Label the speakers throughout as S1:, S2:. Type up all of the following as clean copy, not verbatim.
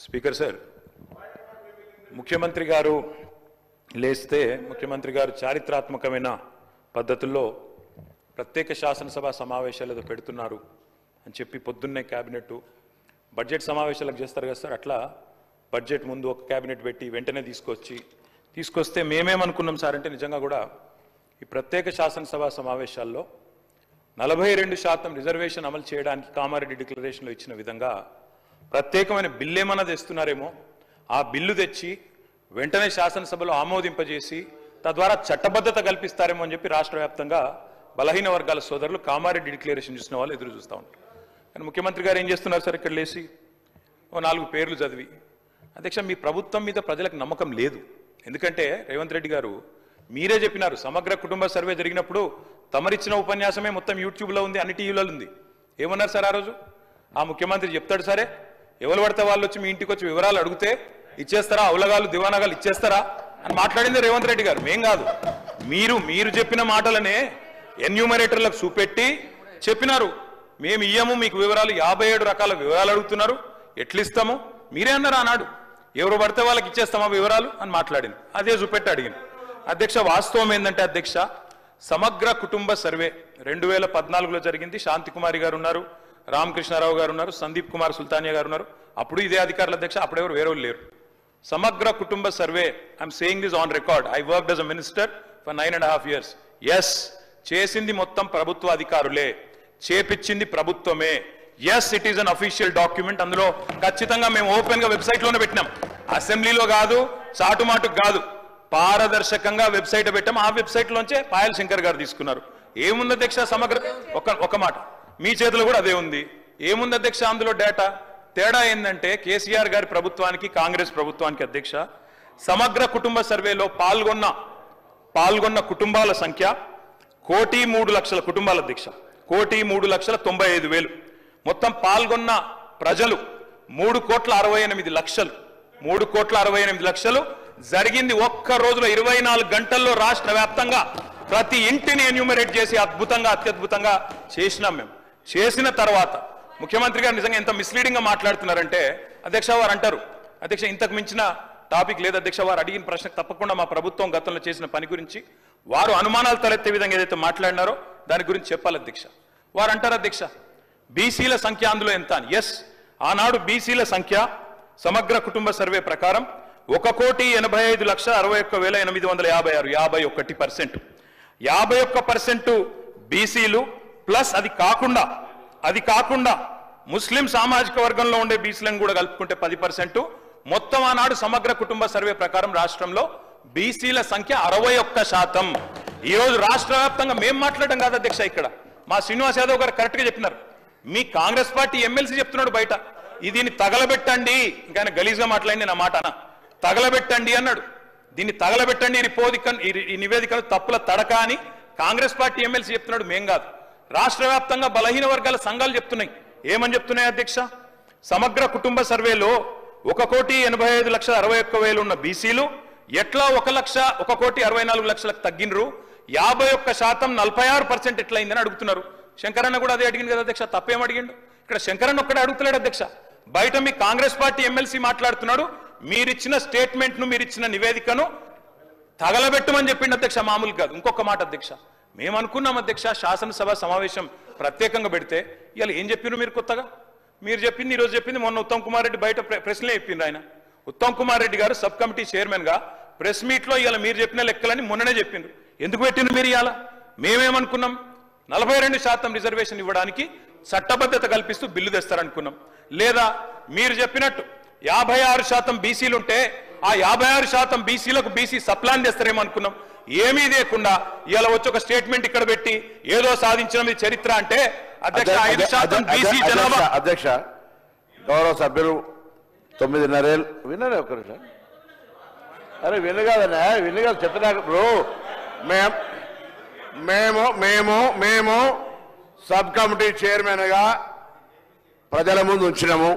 S1: Speaker sir, ముఖ్యమంత్రి గారు లేస్తే ముఖ్యమంత్రి గారు చారిత్రాత్మకమైన పద్ధతుల్లో ప్రత్యేక శాసనసభ సమావేశాలు ఏదో పెడుతున్నారు అని చెప్పి పొద్దున్నే క్యాబినెట్ బడ్జెట్ సమావేశాలకు చేస్తారు కదా సార్, అట్లా బడ్జెట్ ముందు ఒక క్యాబినెట్ పెట్టి వెంటనే తీసుకొస్తే మేమేమనుకున్నాం సార్ అంటే నిజంగా కూడా ఈ ప్రత్యేక శాసనసభ సమావేశాల్లో 42% రిజర్వేషన్ అమలు చేయడానికి కామారెడ్డి డిక్లరేషన్లో ఇచ్చిన విధంగా ప్రత్యేకమైన బిల్లు ఏమన్నా తెస్తున్నారేమో, ఆ బిల్లు తెచ్చి వెంటనే శాసనసభలో ఆమోదింపజేసి తద్వారా చట్టబద్ధత కల్పిస్తారేమో అని చెప్పి రాష్ట్ర వ్యాప్తంగా బలహీన వర్గాల సోదరులు కామారెడ్డి డిక్లరేషన్ చూసిన వాళ్ళు ఎదురు చూస్తూ ఉంటారు. కానీ ముఖ్యమంత్రి గారు ఏం చేస్తున్నారు సార్, ఇక్కడ లేచి ఓ 4 పేర్లు చదివి, అధ్యక్ష మీ ప్రభుత్వం మీద ప్రజలకు నమ్మకం లేదు. ఎందుకంటే రేవంత్ రెడ్డి గారు మీరే చెప్పినారు, సమగ్ర కుటుంబ సర్వే జరిగినప్పుడు తమరిచ్చిన ఉపన్యాసమే మొత్తం యూట్యూబ్లో ఉంది, అన్ని టీవీలలో ఉంది. ఏమన్నారు సార్ ఆ రోజు? ఆ ముఖ్యమంత్రి చెప్తాడు సరే, ఎవరు పడితే వాళ్ళు వచ్చి మీ ఇంటికి వచ్చి వివరాలు అడిగితే ఇచ్చేస్తారా, అవులగాలు దివానాగాలు ఇచ్చేస్తారా అని మాట్లాడింది రేవంత్ రెడ్డి గారు, మేం కాదు. మీరు చెప్పిన మాటలనే ఎన్యూమరేటర్లకు చూపెట్టి చెప్పినారు, మేము ఇయ్యము మీకు వివరాలు, 57 రకాల వివరాలు అడుగుతున్నారు, ఎట్లిస్తాము మీరే అన్నారు ఆనాడు, ఎవరు పడితే వాళ్ళకి ఇచ్చేస్తామా వివరాలు అని మాట్లాడింది, అదే చూపెట్టి అడిగింది. అధ్యక్ష వాస్తవం ఏంటంటే అధ్యక్ష, సమగ్ర కుటుంబ సర్వే 2014లో జరిగింది. శాంతికుమారి గారు ఉన్నారు, రామకృష్ణారావు గారు ఉన్నారు, సందీప్ కుమార్ సుల్తానియా గారు ఉన్నారు, అప్పుడు ఇదే అధికారుల అధ్యక్ష, అప్పుడెవరు వేరే లేరు. Samagra Kutumba survey, I'm saying this on record, I worked as a minister for 9.5 years. Yes, చేసింది మొత్తం ప్రభుత్వ అధికారులే, చేపించింది ప్రభుత్వమే. Yes, it is an official document. అందులో ఖచ్చితంగా మేము ఓపెన్ గా వెబ్సైట్ లోనే పెట్టినాం, అసెంబ్లీలో కాదు, చాటుమాటుకు కాదు, పారదర్శకంగా వెబ్సైట్ పెట్టాం. ఆ వెబ్సైట్ లోంచే పాయల్ శంకర్ గారు తీసుకున్నారు. ఏముంది అధ్యక్ష సమగ్ర, ఒక మాట మీ చేతిలో కూడా అదే ఉంది. ఏముంది అధ్యక్ష అందులో డేటా? తేడా ఏంటంటే కేసీఆర్ గారి ప్రభుత్వానికి కాంగ్రెస్ ప్రభుత్వానికి అధ్యక్ష, సమగ్ర కుటుంబ సర్వేలో పాల్గొన్న కుటుంబాల సంఖ్య 1,03,00,000 కుటుంబాల అధ్యక్ష, 1,03,95,000. మొత్తం పాల్గొన్న ప్రజలు 3,68,00,000. 3,68,00,000 జరిగింది ఒక్క రోజులో 24 గంటల్లో రాష్ట్ర వ్యాప్తంగా ప్రతి ఇంటిని ఎన్యూమరేట్ చేసి అద్భుతంగా అత్యద్భుతంగా చేసినాం. మేము చేసిన తర్వాత ముఖ్యమంత్రి గారు నిజంగా ఎంత మిస్లీడింగ్ గా మాట్లాడుతున్నారంటే అధ్యక్ష, వారు అంటారు అధ్యక్ష ఇంతకు మించిన టాపిక్ లేదు అధ్యక్ష, వారు అడిగిన ప్రశ్న తప్పకుండా మా ప్రభుత్వం గతంలో చేసిన పని గురించి వారు అనుమానాలు తలెత్తే విధంగా ఏదైతే మాట్లాడినారో దాని గురించి చెప్పాలి అధ్యక్ష. వారు అంటారు అధ్యక్ష బీసీల సంఖ్య అందులో ఎంత అని. ఎస్, ఆనాడు బీసీల సంఖ్య సమగ్ర కుటుంబ సర్వే ప్రకారం 1,85,61,856, 51%. 51% బీసీలు ప్లస్ అది కాకుండా ముస్లిం సామాజిక వర్గంలో ఉండే బీసీలను కూడా కలుపుకుంటే 10%. మొత్తం ఆనాడు సమగ్ర కుటుంబ సర్వే ప్రకారం రాష్ట్రంలో బీసీల సంఖ్య 61%. ఈ రోజు రాష్ట్ర వ్యాప్తంగా మేము మాట్లాడడం కాదు అధ్యక్ష, ఇక్కడ మా శ్రీనివాస్ యాదవ్ గారు కరెక్ట్ గా చెప్పినారు. మీ కాంగ్రెస్ పార్టీ ఎమ్మెల్సీ చెప్తున్నాడు బయట, దీన్ని తగలబెట్టండి, ఇంకా గలీజ్గా మాట్లాడింది నా మాట అన్న, తగలబెట్టండి అన్నాడు. దీన్ని తగలబెట్టండి, ఈ నివేదికను తప్పుల తడక అని కాంగ్రెస్ పార్టీ ఎమ్మెల్సీ చెప్తున్నాడు, మేం కాదు. రాష్ట్ర వ్యాప్తంగా బలహీన వర్గాల సంఘాలు చెప్తున్నాయి. ఏమని చెప్తున్నాయి అధ్యక్ష? సమగ్ర కుటుంబ సర్వేలో 1,85,61,000 ఉన్న బీసీలు ఎట్లా 1,64,64,00,000 తగ్గినరు, 51% 46% ఎట్లయిందని అడుగుతున్నారు. శంకరన్న కూడా అదే అడిగింది కదా అధ్యక్ష, తప్పేం అడిగిండు? ఇక్కడ శంకరన్న ఒక్కడే అడుగుతున్నాడు అధ్యక్ష, బయట మీ కాంగ్రెస్ పార్టీ ఎమ్మెల్సీ మాట్లాడుతున్నాడు, మీరిచ్చిన స్టేట్మెంట్ను మీరిచ్చిన నివేదికను తగలబెట్టమని చెప్పిండు అధ్యక్ష, మామూలు కాదు. ఇంకొక మాట అధ్యక్ష, మేము అనుకున్నాం అధ్యక్ష శాసనసభ సమావేశం ప్రత్యేకంగా పెడితే ఇవాళ ఏం చెప్పిండ్రు మీరు కొత్తగా? మీరు చెప్పింది ఈరోజు చెప్పింది మొన్న ఉత్తమ్ కుమార్ రెడ్డి బయట ప్రెస్లే చెప్పిండ్రు. ఆయన ఉత్తమ్ కుమార్ రెడ్డి గారు సబ్ కమిటీ చైర్మన్ గా ప్రెస్ మీట్ లో ఇవాళ మీరు చెప్పిన లెక్కలని మొన్ననే చెప్పిండ్రు. ఎందుకు పెట్టిండ్రు మీరు ఇవాళ? మేమేమనుకున్నాం, 42% రిజర్వేషన్ ఇవ్వడానికి చట్టబద్ధత కల్పిస్తూ బిల్లు తెస్తారనుకున్నాం. లేదా మీరు చెప్పినట్టు 56% బీసీలుంటే ఆ 56% బీసీలకు బీసీ సప్లాన్ చేస్తారేమో అనుకున్నాం. ఏమీ లేకుండా ఇలా వచ్చి ఒక స్టేట్మెంట్ ఇక్కడ పెట్టి ఏదో సాధించిన చరిత్ర అంటే అధ్యక్ష 5% బీసీ జనాభా.
S2: అధ్యక్ష గౌరవ సభ్యులు 9:30 ఏళ్ళు విన్నారే ఒకరు సార్, అరే వినగాదన్నా వినగా చెప్తున్నా బ్రో, మేము సబ్ కమిటీ చైర్మన్గా ప్రజల ముందు ఉంచినాము.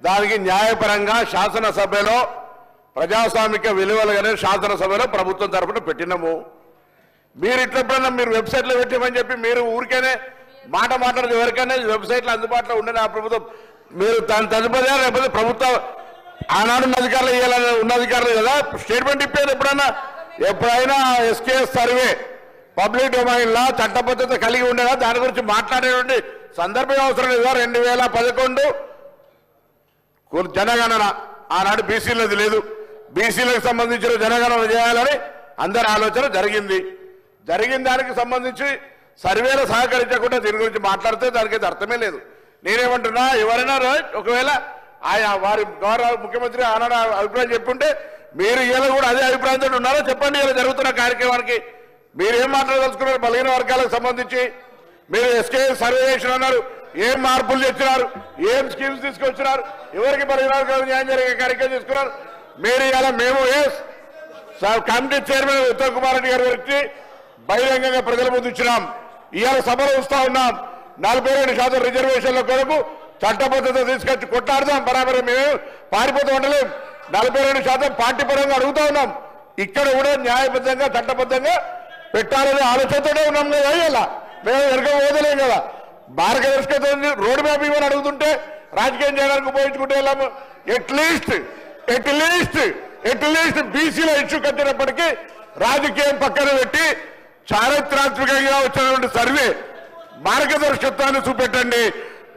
S2: దానికి న్యాయపరంగా శాసనసభలో ప్రజాస్వామిక విలువలుగానే శాసనసభలో ప్రభుత్వం తరఫున పెట్టినాము. మీరు ఇట్లప్పుడన్నా మీరు వెబ్సైట్లో పెట్టామని చెప్పి మీరు ఊరికేనే మాట మాట్లాడదు ఎవరికైనా వెబ్సైట్లో అందుబాటులో ఉండే ఆ ప్రభుత్వం మీరు దాని తదుపరి లేకపోతే ప్రభుత్వం ఆనాడు ఉన్న అధికారులు ఇవ్వాలని ఉన్న అధికారులు కదా స్టేట్మెంట్ ఇప్పేది ఎప్పుడైనా ఎస్కేఎస్ సర్వే పబ్లిక్ డొమైన్ లా చట్టబద్ధత కలిగి ఉండేదా దాని గురించి మాట్లాడేటువంటి సందర్భం అవసరం లేదా 2011 జనగణన ఆనాడు బీసీలది లేదు బీసీలకు సంబంధించిన జనగణన చేయాలని అందరి ఆలోచన జరిగింది దానికి సంబంధించి సర్వేలు సహకరించకుండా దీని గురించి మాట్లాడితే దానికైతే అర్థమే లేదు నేనేమంటున్నా ఎవరైనా ఒకవేళ ఆయా వారి గౌరవ ముఖ్యమంత్రి ఆనాడు అభిప్రాయం చెప్పుంటే మీరు ఇలా కూడా అదే అభిప్రాయంతో ఉన్నారో చెప్పండి ఇలా జరుగుతున్న కార్యక్రమానికి మీరేం మాట్లాడదలుచుకున్నారు బలహీన వర్గాలకు సంబంధించి మీరు ఎస్కే సర్వే చేసిన అన్నారు ఏం మార్పులు తెచ్చినారు ఏం స్కీమ్స్ తీసుకొచ్చినారు ఎవరికి బలహీన వర్గాలకు న్యాయం జరిగే కార్యక్రమం తీసుకున్నారు మీరు ఇలా మేము కమిటీ చైర్మన్ ఉత్తమ్ కుమార్ రెడ్డి గారి గురించి బహిరంగంగా ప్రజల ముందు ఇచ్చినాం ఇవాళ సభలో వస్తా ఉన్నాం 42% రిజర్వేషన్ల కొరకు చట్టబద్ధత తీసుకొచ్చి కొట్లాడదాం బరాబర్ మేము పారిపోతూ ఉండలేం 42% పార్టీ పరంగా అడుగుతా ఉన్నాం ఇక్కడ కూడా న్యాయబద్ధంగా చట్టబద్ధంగా పెట్టాలనే ఆలోచనతోనే ఉన్నాం కదా ఇలా మేము ఎరగ పోదలేం కదా మార్గదర్శకత రోడ్ మ్యాప్ ఇవ్వని అడుగుతుంటే రాజకీయం చేయడానికి ఉపయోగించుకుంటే వెళ్ళాము ఎట్లీస్ట్ బీసీల ఇష్యూ కట్టినప్పటికీ రాజకీయం పక్కన పెట్టి చారిత్రాత్మకంగా వచ్చినటువంటి సర్వే మార్గదర్శకత్వాన్ని చూపెట్టండి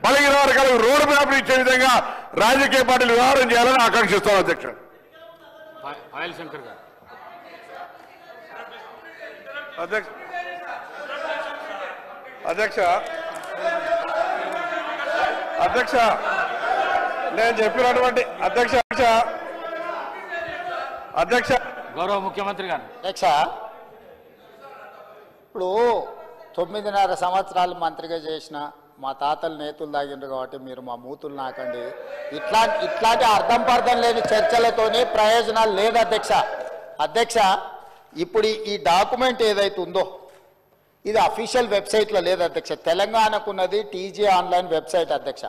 S2: బలహీన వర్గాలకు రోడ్ మ్యాప్ ఇచ్చే విధంగా రాజకీయ పార్టీలు వ్యవహారం చేయాలని ఆకాంక్షిస్తాం అధ్యక్ష
S3: అధ్యక్ష నేను చెప్పినటువంటి అధ్యక్ష
S4: గౌరవ ముఖ్యమంత్రి గారు
S5: అధ్యక్ష ఇప్పుడు 9.5 సంవత్సరాలు మంత్రిగా చేసిన మా తాతలు నేతులు తాగిండ్రు కాబట్టి మీరు మా మూతులు నాకండి ఇట్లాంటి అర్థం పర్థం లేని చర్చలతోనే ప్రయోజనాలు లేదు అధ్యక్ష ఇప్పుడు ఈ డాక్యుమెంట్ ఏదైతే ఉందో ఇది అఫీషియల్ వెబ్సైట్లో లేదు అధ్యక్ష తెలంగాణకున్నది టీజీ ఆన్లైన్ వెబ్సైట్ అధ్యక్ష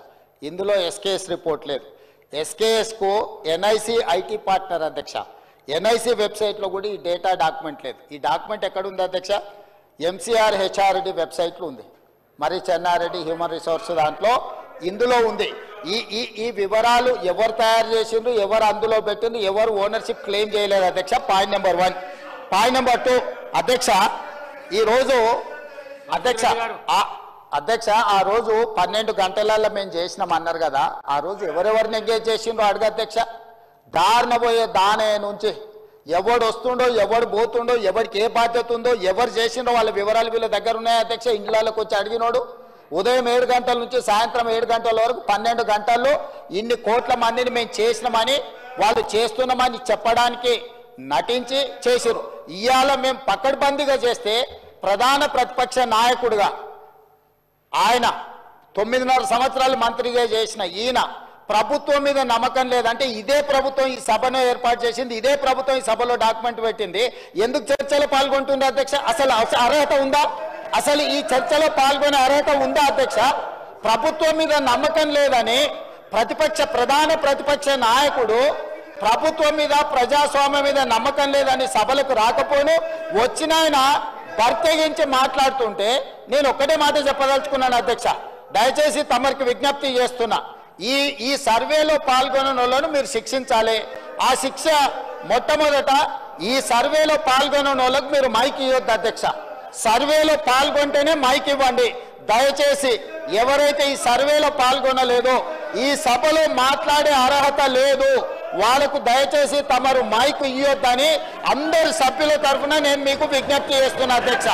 S5: ఇందులో ఎస్కేఎస్ రిపోర్ట్ లేదు ఎస్కేఎస్కు ఎన్ఐసి ఐటీ పార్ట్నర్ అధ్యక్ష ఎన్ఐసి వెబ్సైట్లో కూడా ఈ డేటా డాక్యుమెంట్ లేదు ఈ డాక్యుమెంట్ ఎక్కడుంది అధ్యక్ష ఎంసీఆర్ హెచ్ఆర్డి వెబ్సైట్లో ఉంది మరి చెన్నారెడ్డి హ్యూమన్ రిసోర్స్ దాంట్లో ఇందులో ఉంది ఈ వివరాలు ఎవరు తయారు చేసిండ్రు ఎవరు అందులో పెట్టిండ్రు ఎవరు ఓనర్షిప్ క్లెయిమ్ చేయలేదు అధ్యక్ష పాయింట్ నెంబర్ 1 పాయింట్ నెంబర్ 2 అధ్యక్ష ఈరోజు అధ్యక్ష ఆ రోజు 12 గంటలలో మేము చేసినాం అన్నారు కదా ఆ రోజు ఎవరెవరిని ఎంగేజ్ చేసిండ్రో అడుగు అధ్యక్ష దారిన పోయే దానే నుంచి ఎవడు వస్తుండో ఎవడు పోతుండో ఎవరికి ఏ బాధ్యత ఉందో ఎవరు చేసిండో వాళ్ళ వివరాలు వీళ్ళ దగ్గర ఉన్నాయి అధ్యక్ష ఇంట్లోకి వచ్చి అడిగినోడు ఉదయం 7 గంటల నుంచి సాయంత్రం 7 గంటల వరకు 12 గంటల్లో ఇన్ని కోట్ల మందిని మేము చేసినామని వాళ్ళు చేస్తున్నామని చెప్పడానికి నటించి చేసిరు ఇవాళ మేము పకడ్బందీగా చేస్తే ప్రధాన ప్రతిపక్ష నాయకుడిగా ఆయన 9.5 సంవత్సరాలు మంత్రిగా చేసిన ఈయన ప్రభుత్వం మీద నమ్మకం లేదంటే ఇదే ప్రభుత్వం ఈ సభను ఏర్పాటు చేసింది ఇదే ప్రభుత్వం ఈ సభలో డాక్యుమెంట్ పెట్టింది ఎందుకు చర్చలో పాల్గొంటుంది అధ్యక్ష అసలు అర్హత ఉందా అసలు ఈ చర్చలో పాల్గొనే అర్హత ఉందా అధ్యక్ష ప్రభుత్వం మీద నమ్మకం లేదని ప్రధాన ప్రతిపక్ష నాయకుడు ప్రభుత్వం మీద ప్రజాస్వామ్యం మీద నమ్మకం లేదని సభలకు రాకపోను వచ్చిన ఆయన బర్తగించి మాట్లాడుతుంటే నేను ఒక్కటే మాట చెప్పదలుచుకున్నాను అధ్యక్ష దయచేసి తమరికి విజ్ఞప్తి చేస్తున్నా ఈ సర్వేలో పాల్గొన్న వాళ్ళను మీరు శిక్షించాలి ఆ శిక్ష మొట్టమొదట ఈ సర్వేలో పాల్గొన్న వాళ్ళకు మీరు మైక్ ఇవ్వద్దు అధ్యక్ష సర్వేలో పాల్గొంటేనే మైక్ ఇవ్వండి దయచేసి ఎవరైతే ఈ సర్వేలో పాల్గొనలేదో ఈ సభలో మాట్లాడే అర్హత లేదు వాళ్ళకు దయచేసి తమరు మైక్ ఇవ్వొద్దని అందరి సభ్యుల తరఫున నేను మీకు విజ్ఞప్తి చేస్తున్నా అధ్యక్ష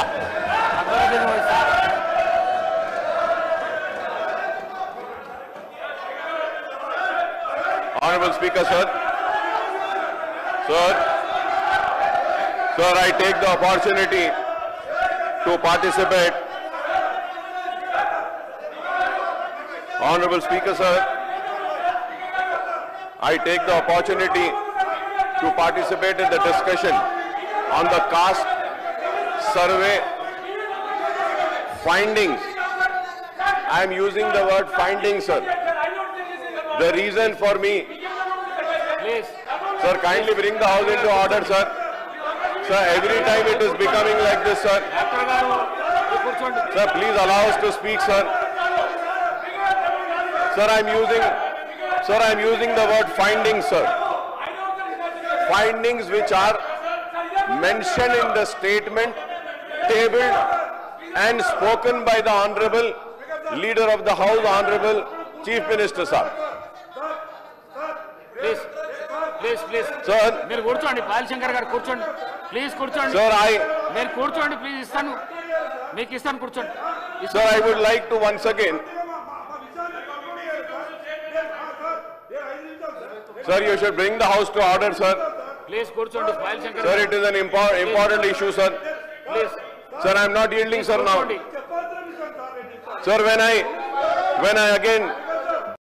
S3: Honorable Speaker, sir, I take the opportunity to participate. Honorable Speaker, sir, I take the opportunity to participate in the discussion on the caste survey findings. I am using the word findings, sir. The reason for me,
S4: please
S3: sir, kindly bring the house into order, sir. Sir, every time it is becoming like this, sir.
S4: Doctor గారు కూర్చోండి
S3: Sir, please allow us to speak, sir. Sir, I'm using the word findings, sir. Findings which are mentioned in the statement tabled and spoken by the Honorable Leader of the House, Honorable Chief Minister, sir.
S4: Please please please
S3: Sir,
S4: మీరు కూర్చోండి పాల్ శంకర్ గారు కూర్చోండి please కూర్చోండి
S3: sir,
S4: మీరు కూర్చోండి please ఇస్తాను మీకు ఇస్తాను కూర్చోండి
S3: sir, I would like to once again, sir, you should bring the House to order, sir.
S4: Please కూర్చోండి Paul Shankar
S3: Sir, it is an important issue, sir.
S4: Please
S3: Sir, I am not yielding, sir, now.
S4: కూర్చోండి
S3: Sir, when I again